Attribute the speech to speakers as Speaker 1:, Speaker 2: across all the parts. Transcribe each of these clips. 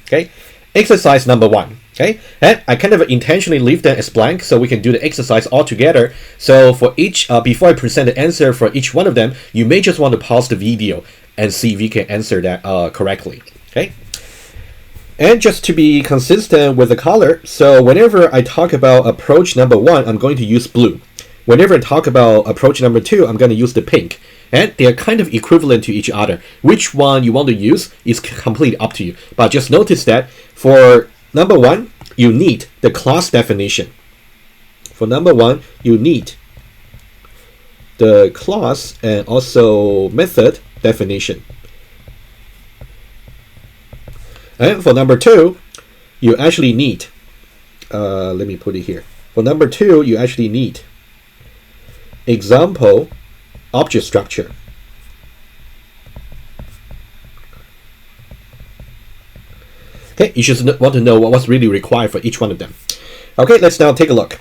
Speaker 1: Okay, exercise number 1. Okay, and I kind of intentionally leave them as blank so we can do the exercise all together. So for each, before I present the answer for each one of them, you may just want to pause the video and see if you can answer that correctly. Okay. And just to be consistent with the color, so whenever I talk about approach number 1, I'm going to use blue. Whenever I talk about approach number 2, I'm going to use the pink. And they're kind of equivalent to each other. Which one you want to use is completely up to you. But just notice that for number 1, you need the class definition. For number 1, you need the class and also method definition. And for number 2, you actually need, let me put it here. For number 2, you actually need example object structure. Okay, you just want to know what's really required for each one of them. Okay, let's now take a look.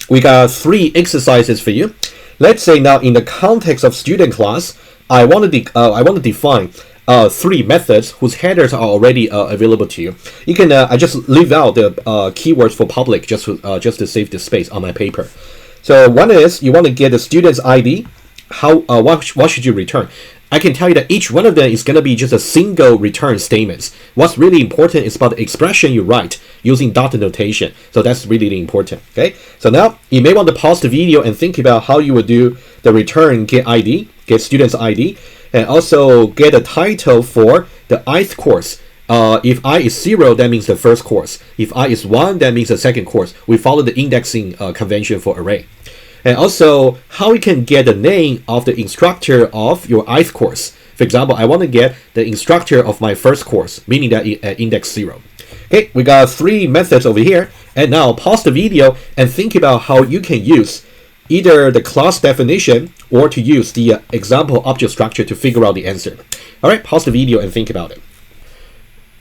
Speaker 1: We got 3 exercises for you. Let's say now in the context of student class, I want to define 3 methods whose headers are already available to you. You can I just leave out the keywords for public just to save the space on my paper. So one is you want to get the student's ID. What should you return? I can tell you that each one of them is going to be just a single return statement. What's really important is about the expression you write using dot notation. So that's really important. Okay. So now you may want to pause the video and think about how you would do the return get ID, get student's ID, and also get a title for the ith course. If I is 0, that means the first course. If I is 1, that means the second course. We follow the indexing convention for array. And also, how you can get the name of the instructor of your ith course. For example, I want to get the instructor of my first course, meaning that at index 0. Okay, we got 3 methods over here. And now pause the video and think about how you can use either the class definition or to use the example object structure to figure out the answer. All right, pause the video and think about it.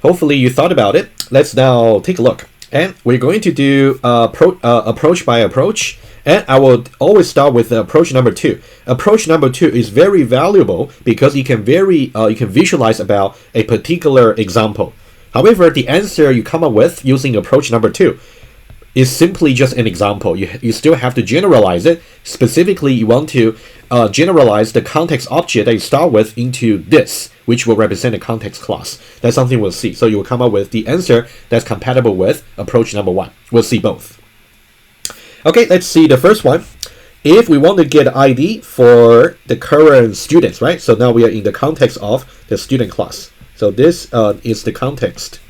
Speaker 1: Hopefully you thought about it. Let's now take a look. And we're going to do approach by approach. And I will always start with approach number 2. Approach number 2 is very valuable because you can visualize about a particular example. However, the answer you come up with using approach number 2 is simply just an example. You still have to generalize it. Specifically, you want to generalize the context object that you start with into this, which will represent a context class. That's something we'll see. So you will come up with the answer that's compatible with approach number 1. We'll see both. Okay, let's see the first one. If we want to get ID for the current students, right? So now we are in the context of the student class. So this is the context.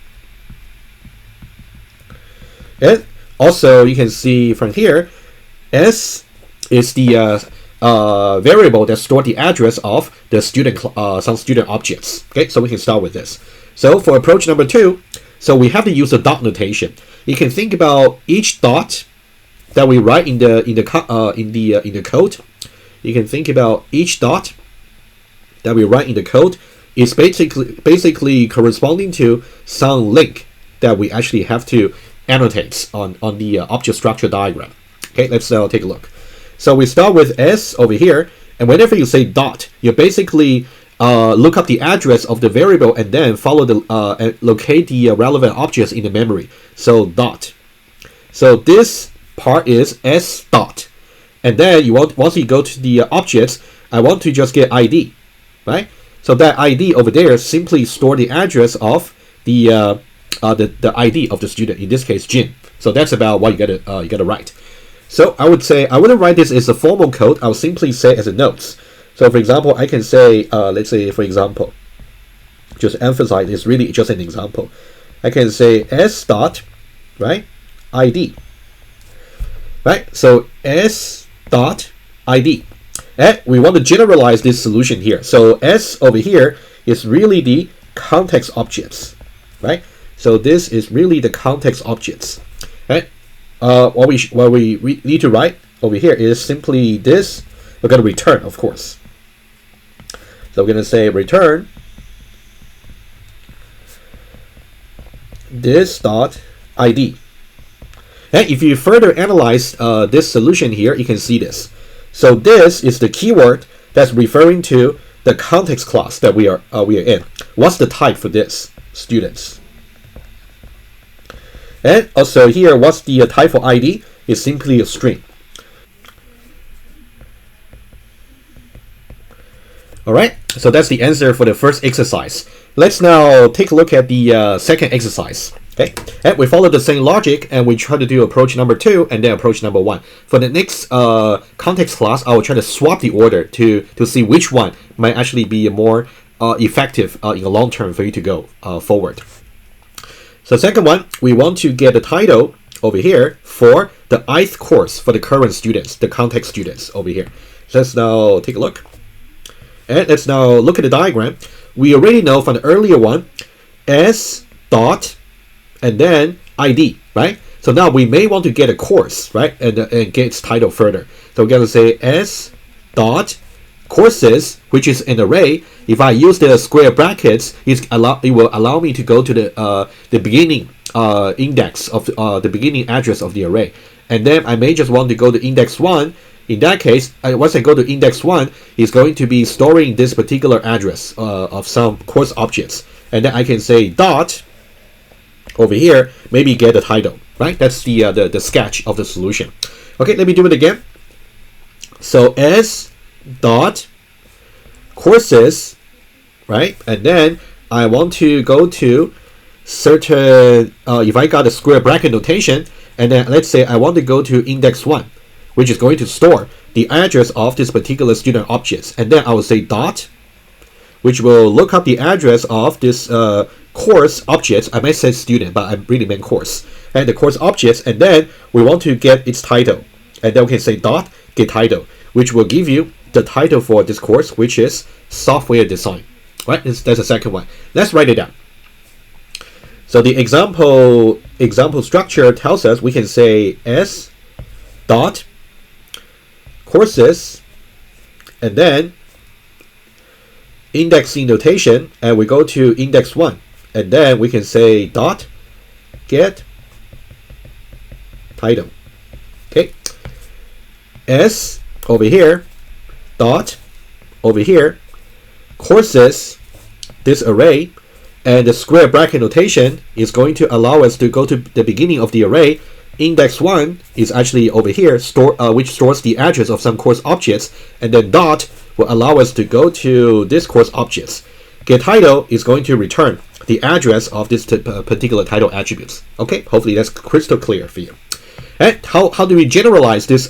Speaker 1: And also you can see from here, S is the variable that stores the address of the student some student objects. Okay, so we can start with this. So for approach number 2, so we have to use a dot notation. You can think about each dot that we write in the code. You can think about each dot that we write in the code is basically corresponding to some link that we actually have to annotate on the object structure diagram. Okay, let's take a look. So we start with S over here, and whenever you say dot, you basically look up the address of the variable and then follow the locate the relevant objects in the memory. So dot. So this part is S dot, and then once you go to the objects, I want to just get ID, right? So that ID over there simply store the address of the ID of the student, in this case Jin. So that's about what you gotta write. So I would say I wouldn't write this as a formal code. I'll simply say as a notes. So for example, I can say let's say for example, just emphasize it's really just an example. I can say S dot, right, ID. Right, so S dot ID. And we want to generalize this solution here. So S over here is really the context objects, right? So this is really the context objects. Right? What we need to write over here is simply this. We're going to return, of course. So we're going to say return this dot ID. And if you further analyze this solution here, you can see this. So this is the keyword that's referring to the context class that we are in. What's the type for this? Students. And also here, what's the title ID? Is simply a string. All right, so that's the answer for the first exercise. Let's now take a look at the second exercise. Okay, and we follow the same logic, and we try to do approach number 2 and then approach number 1. For the next context class, I will try to swap the order to see which one might actually be more effective in the long term for you to go forward. So second one, we want to get the title over here for the ith course for the current students, the context students over here. So let's now take a look. And let's now look at the diagram. We already know from the earlier one, S dot and then ID, right? So now we may want to get a course, right? And get its title further. So we're going to say S dot courses, which is an array. If I use the square brackets, it will allow me to go to the beginning index of the beginning address of the array. And then I may just want to go to index 1. In that case, once I go to index 1, it's going to be storing this particular address of some course objects. And then I can say dot over here, maybe get the title, right? That's the sketch of the solution. Okay, let me do it again. So S dot courses, right? And then I want to go to certain, if I got a square bracket notation, and then let's say I want to go to index 1, which is going to store the address of this particular student objects. And then I will say dot, which will look up the address of this course objects. I might say student, but I really meant course. And the course objects, and then we want to get its title. And then we can say dot get title, which will give you the title for this course, which is software design. Right? That's the second one. Let's write it down. So the example structure tells us we can say S dot courses, and then indexing notation, and we go to index 1, and then we can say dot get title. Okay, S over here dot over here courses, this array, and the square bracket notation is going to allow us to go to the beginning of the array. Index 1 is actually over here, which stores the address of some course objects, and then dot will allow us to go to this course objects. Get title is going to return the address of this particular title attributes. Okay, hopefully that's crystal clear for you. And how do we generalize this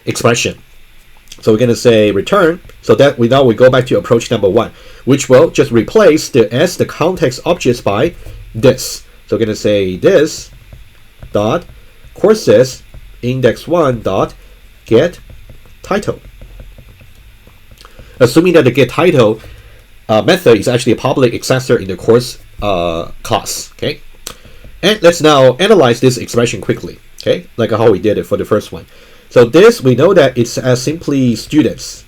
Speaker 1: expression? So we're going to say return, so that we go back to approach number 1, which will just replace the context objects by this. So we're going to say this dot courses index 1 dot get title, assuming that the get title method is actually a public accessor in the course class. Okay, and let's now analyze this expression quickly. Okay, like how we did it for the first one. So this, we know that it's as simply students,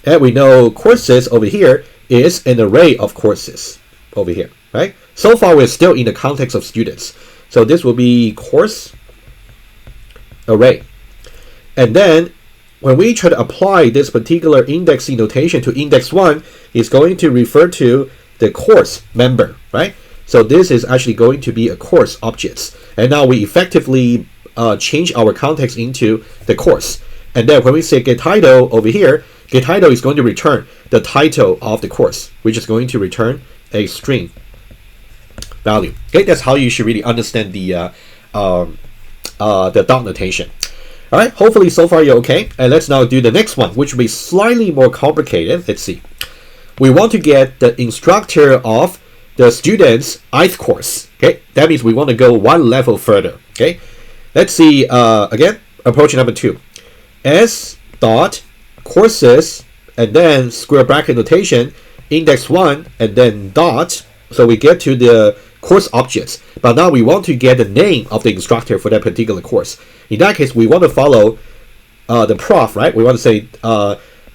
Speaker 1: and we know courses over here is an array of courses over here, right? So far we're still in the context of students, so this will be course array. And then when we try to apply this particular indexing notation to index 1, it's going to refer to the course member, right? So this is actually going to be a course objects, and now we effectively change our context into the course. And then when we say get title over here, get title is going to return the title of the course, which is going to return a string value. Okay, that's how you should really understand the dot notation. All right, hopefully so far you're okay. And let's now do the next one, which will be slightly more complicated. Let's see. We want to get the instructor of the student's ith course. Okay, that means we want to go one level further. Okay, let's see again, approach number 2. S dot courses, and then square bracket notation, index 1, and then dot. So we get to the course objects, but now we want to get the name of the instructor for that particular course. In that case, we want to follow the prof, right? We want to say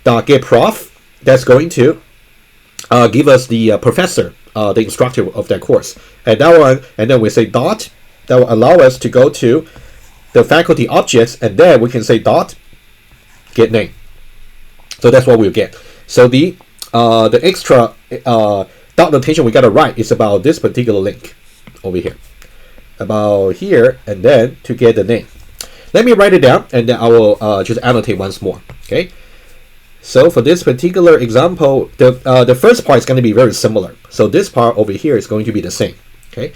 Speaker 1: dot get prof. That's going to give us the professor, the instructor of that course, and that one. And then we say dot. That will allow us to go to the faculty objects, and then we can say dot get name. So that's what we'll get. So the extra dot notation we gotta write is about this particular link over here. about here, and then to get the name. Let me write it down, and then I will just annotate once more. Okay. So for this particular example, the first part is going to be very similar. So this part over here is going to be the same. Okay.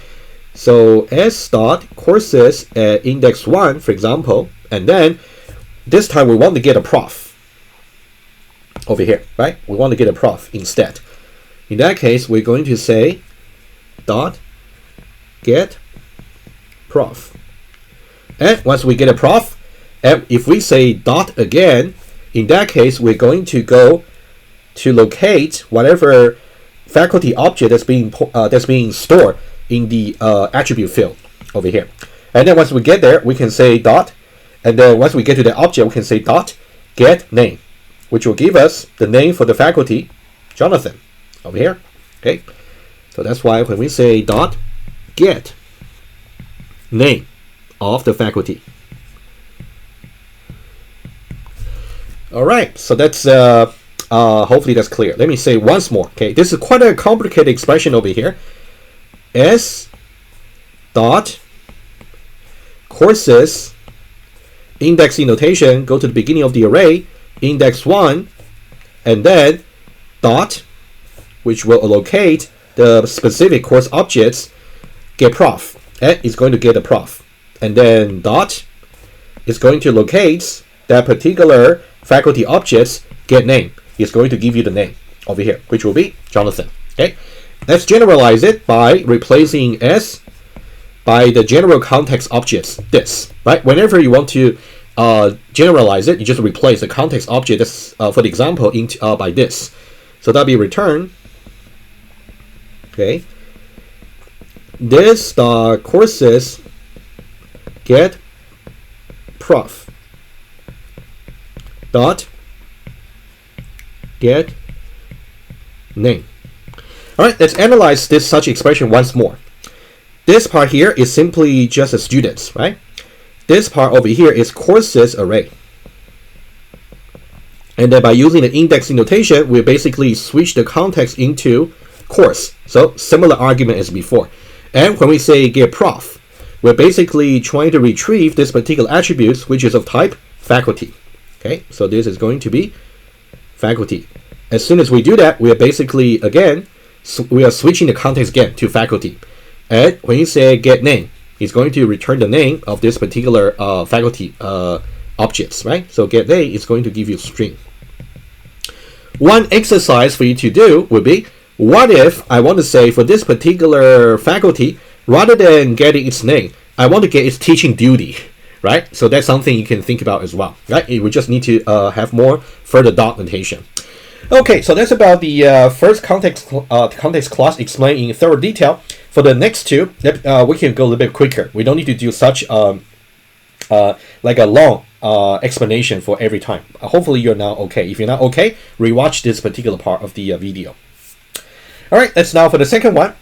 Speaker 1: So s dot courses at index 1, for example, and then this time we want to get a prof over here, right? We want to get a prof instead. In that case, we're going to say dot get prof. And once we get a prof, and if we say dot again, in that case, we're going to go to locate whatever faculty object that's being stored in the attribute field over here. And then once we get there, we can say dot, and then once we get to the object, we can say dot get name, which will give us the name for the faculty, Jonathan, over here. Okay, so that's why when we say dot get name of the faculty. All right, so that's hopefully that's clear. Let me say once more. Okay, this is quite a complicated expression over here. S dot courses indexing notation, go to the beginning of the array, index 1, and then dot, which will allocate the specific course objects, get prof, and it's going to get a prof, and then dot is going to locate that particular faculty objects, get name, is going to give you the name over here, which will be Jonathan. Okay, let's generalize it by replacing s by the general context objects, this, right? Whenever you want to generalize it, you just replace the context object that's, for the example, by this. So that'll be return, okay, this courses get prof dot get name. All right, let's analyze this such expression once more. This part here is simply just a students, right? This part over here is courses array. And then by using the indexing notation, we basically switch the context into course. So similar argument as before. And when we say get prof, we're basically trying to retrieve this particular attribute, which is of type faculty. Okay, so this is going to be faculty. As soon as we do that, we are basically, again, we are switching the context again to faculty. And when you say get name, it's going to return the name of this particular faculty objects, right? So get name is going to give you a string. One exercise for you to do would be, what if I want to say for this particular faculty, rather than getting its name, I want to get its teaching duty, right? So that's something you can think about as well, right? We just need to have more further dot notation. Okay, so that's about the first context class explained in thorough detail. For the next two, we can go a little bit quicker. We don't need to do such like a long explanation for every time. Hopefully you're now okay. If you're not okay, rewatch this particular part of the video. All right, let's now for the second one.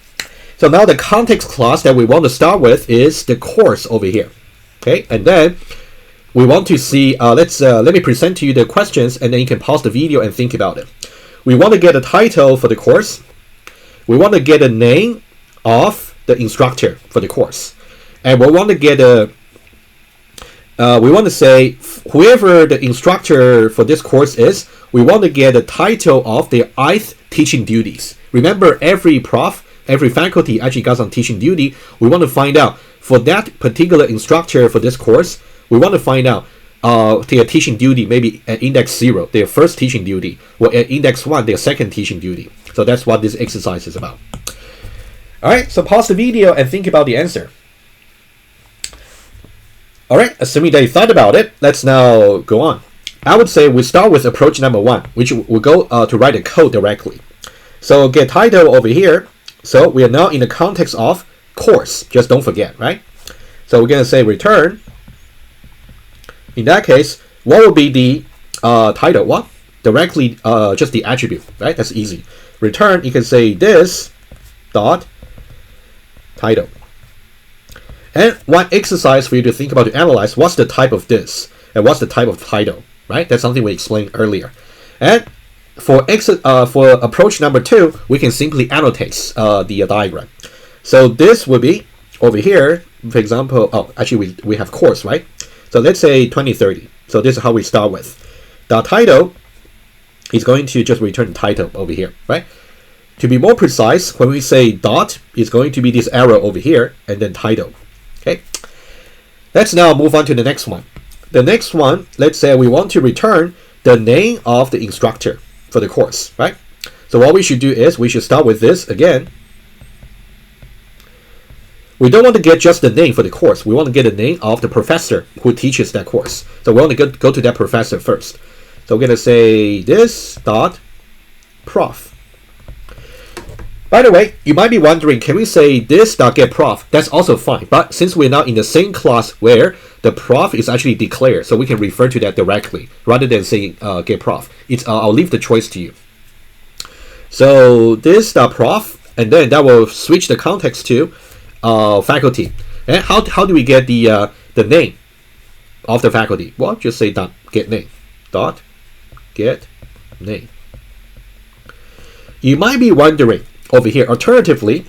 Speaker 1: So now the context class that we want to start with is the course over here. Okay, and then we want to see, let me present to you the questions, and then you can pause the video and think about it. We want to get a title for the course. We want to get a name of the instructor for the course. And we want to get we want to say whoever the instructor for this course is, we want to get a title of their ith teaching duties. Remember, every prof, every faculty actually got some teaching duty. We want to find out for that particular instructor for this course, we want to find out their teaching duty, maybe at index 0, their first teaching duty, or at index 1, their second teaching duty. So that's what this exercise is about. All right, so pause the video and think about the answer. All right, assuming that you thought about it, let's now go on. I would say we start with approach number 1, which will go to write the code directly. So get title over here. So we are now in the context of course. Just don't forget, right? So we're going to say return. In that case, what will be the title? What? Directly just the attribute, right? That's easy. Return, you can say this dot title. And one exercise for you to think about to analyze, what's the type of this and what's the type of title, right? That's something we explained earlier. And for approach number 2, we can simply annotate the diagram. So this will be over here, for example, oh, actually we have course, right? So let's say 2030. So this is how we start with. The title is going to just return title over here, right? To be more precise, when we say dot, it's going to be this arrow over here and then title. Okay. Let's now move on to the next one. The next one, let's say we want to return the name of the instructor for the course, right? So what we should do is we should start with this again. We don't want to get just the name for the course. We want to get the name of the professor who teaches that course. So we want to go to that professor first. So we're going to say this dot prof. By the way, you might be wondering, can we say this dot get prof? That's also fine. But since we're now in the same class where the prof is actually declared, so we can refer to that directly rather than saying get prof. I'll leave the choice to you. So this dot prof, and then that will switch the context to faculty. And how do we get the name of the faculty? Well, just say dot get name. Dot get name. You might be wondering over here, alternatively,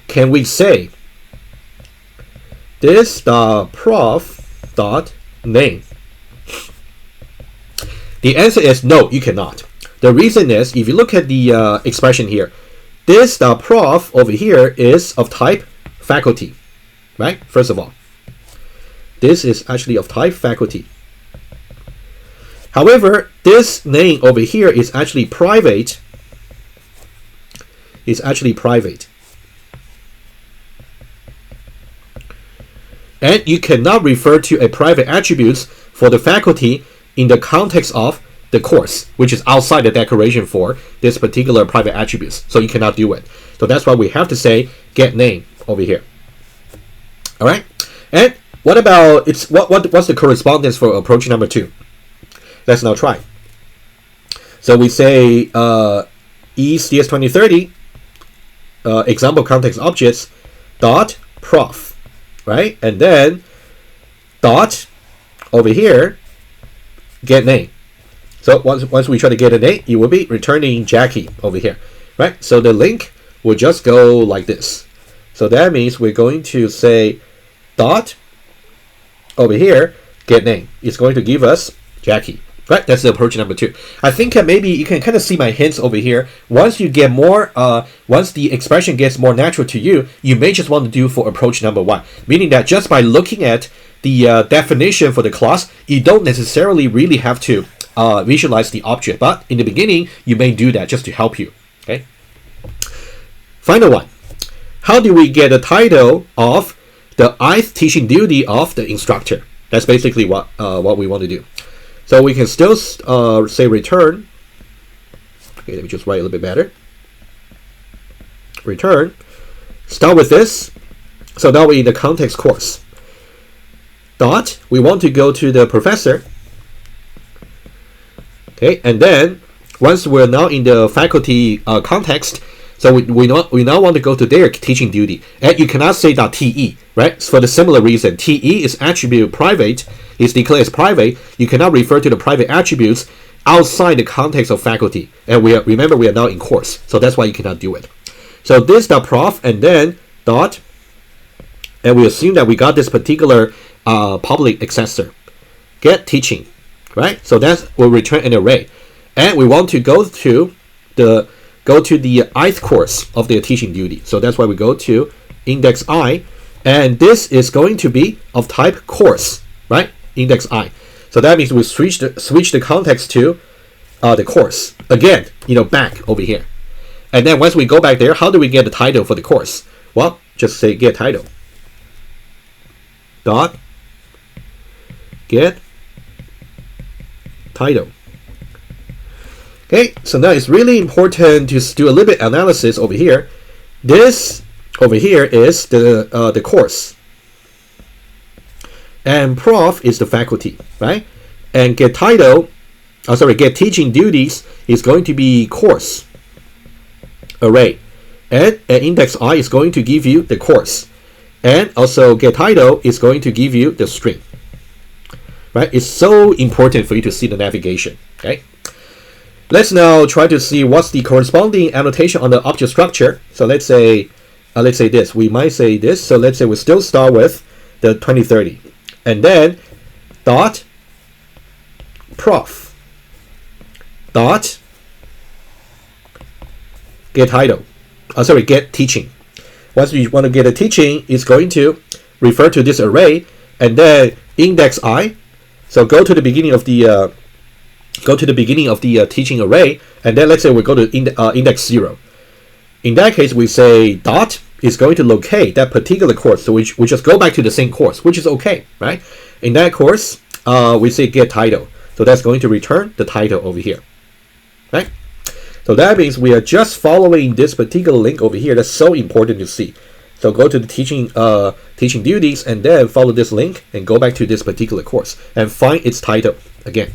Speaker 1: can we say this prof dot name? The answer is no, you cannot. The reason is, if you look at the expression here, this prof over here is of type faculty, right? First of all, this is actually of type faculty. However, this name over here is actually private. It's actually private. And you cannot refer to a private attributes for the faculty in the context of the course, which is outside the declaration for this particular private attributes. So you cannot do it. So that's why we have to say get name over here. All right. And what about what's the correspondence for approach number 2? Let's now try. So we say EECS2030 example context objects dot prof, right? And then dot over here get name. So once we try to get a name, it will be returning Jackie over here, right? So the link will just go like this. So that means we're going to say dot over here get name. It's going to give us Jackie. Right, that's the approach number 2. I think maybe you can kind of see my hints over here. Once you get more, once the expression gets more natural to you, you may just want to do for approach number 1. Meaning that just by looking at the definition for the class, you don't necessarily really have to visualize the object. But in the beginning, you may do that just to help you. Okay. Final one. How do we get the title of the ith teaching duty of the instructor? That's basically what we want to do. So we can still say return. Okay, let me just write a little bit better. Return. Start with this. So now we're in the context course. Dot. We want to go to the professor. Okay, and then once we're now in the faculty context, so we now want to go to their teaching duty. And you cannot say .te, right? For the similar reason, te is attribute private. Is declared as private. You cannot refer to the private attributes outside the context of faculty. And remember we are now in course, so that's why you cannot do it. So this .prof and then dot, and we assume that we got this particular public accessor. Get teaching, right? So that will return an array, and we want to go to the ith course of their teaching duty. So that's why we go to index I, and this is going to be of type course, right? Index I. So that means we switch the context to the course again, back over here. And then once we go back there, how do we get the title for the course? Well, just say get title. Dot get title. Okay, so now it's really important to do a little bit analysis over here. This over here is the course. And prof is the faculty, right? And get title, get teaching duties is going to be course array. And index I is going to give you the course. And also get title is going to give you the string. Right? It's so important for you to see the navigation. Okay. Let's now try to see what's the corresponding annotation on the object structure. So let's say this. We might say this. So let's say we still start with the 2030, and then dot prof dot get title. Get teaching. Once you want to get a teaching, it's going to refer to this array, and then index I. So go to the beginning of the teaching array, and then let's say we go to index 0. In that case, we say dot is going to locate that particular course. So we just go back to the same course, which is okay, right? In that course, we say get title. So that's going to return the title over here, right? So that means we are just following this particular link over here. That's so important to see. So go to the teaching duties, and then follow this link and go back to this particular course and find its title again.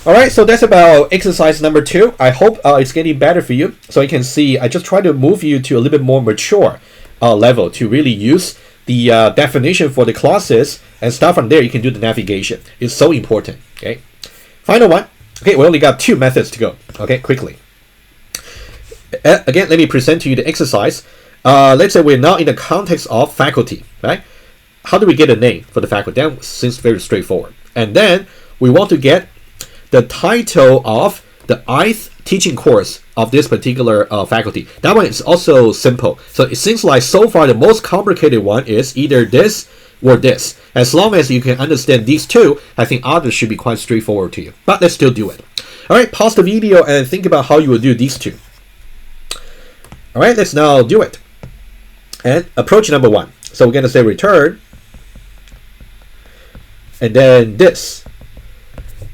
Speaker 1: All right, so that's about exercise number 2. I hope it's getting better for you. So you can see I just try to move you to a little bit more mature level to really use the definition for the classes, and start from there. You can do the navigation. It's so important. Okay, final one. Okay, we only got 2 methods to go. Okay, quickly. Again, let me present to you the exercise. Let's say we're now in the context of faculty, right? How do we get a name for the faculty? That seems very straightforward. And then we want to get the title of the ith teaching course of this particular faculty. That one is also simple. So it seems like so far the most complicated one is either this or this. As long as you can understand these two, I think others should be quite straightforward to you. But let's still do it. All right, pause the video and think about how you will do these two. All right, let's now do it. And approach number 1. So we're going to say return, and then this.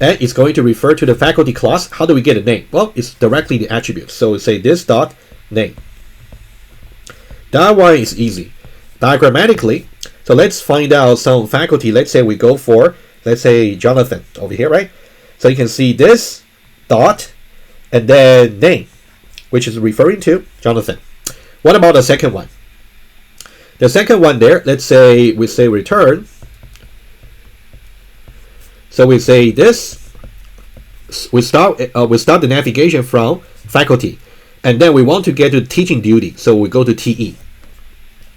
Speaker 1: And it's going to refer to the faculty class. How do we get a name? Well, it's directly the attribute. So we say this dot name. That one is easy. Diagrammatically, so let's find out some faculty. Let's say we go for, let's say Jonathan over here, right? So you can see this dot and then name, which is referring to Jonathan. What about the second one? The second one there, let's say we say return. So we say this. We start the navigation from faculty, and then we want to get to teaching duty. So we go to TE.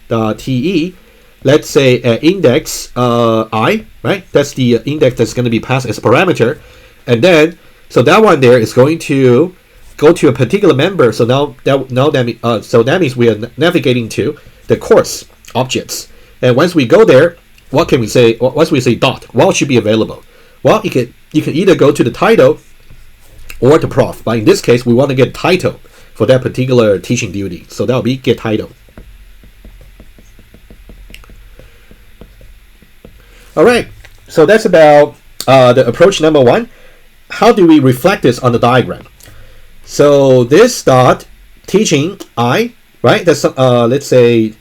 Speaker 1: The TE, let's say index I, right? That's the index that's going to be passed as a parameter, and then so that one there is going to go to a particular member. So that means we are navigating to the course objects. And once we go there, what can we say? Once we say dot, what should be available? Well, you can either go to the title or the prof. But in this case, we want to get title for that particular teaching duty. So that will be get title. All right. So that's about the approach number 1. How do we reflect this on the diagram? So this dot teaching I, right? That's let's say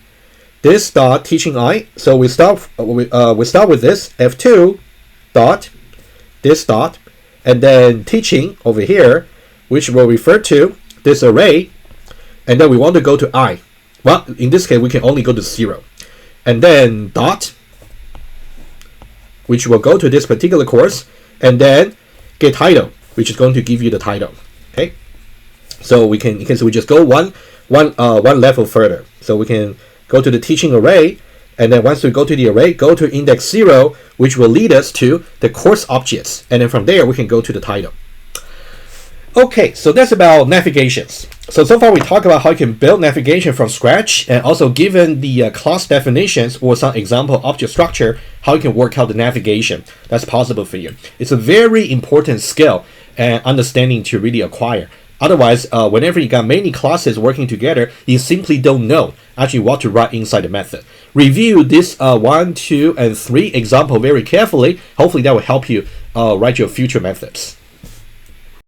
Speaker 1: this dot teaching I. So we start with this F2 dot this dot, and then teaching over here, which will refer to this array, and then we want to go to I. Well, in this case, we can only go to 0, and then dot, which will go to this particular course, and then get title, which is going to give you the title. Okay, so we just go one level further. So we can go to the teaching array, and then once we go to the array, go to index 0, which will lead us to the course objects. And then from there, we can go to the title. Okay, so that's about navigations. So far we talked about how you can build navigation from scratch, and also given the class definitions or some example object structure, how you can work out the navigation that's possible for you. It's a very important skill and understanding to really acquire. Otherwise, whenever you got many classes working together, you simply don't know actually what to write inside the method. Review this 1, 2, and 3 example very carefully. Hopefully that will help you write your future methods.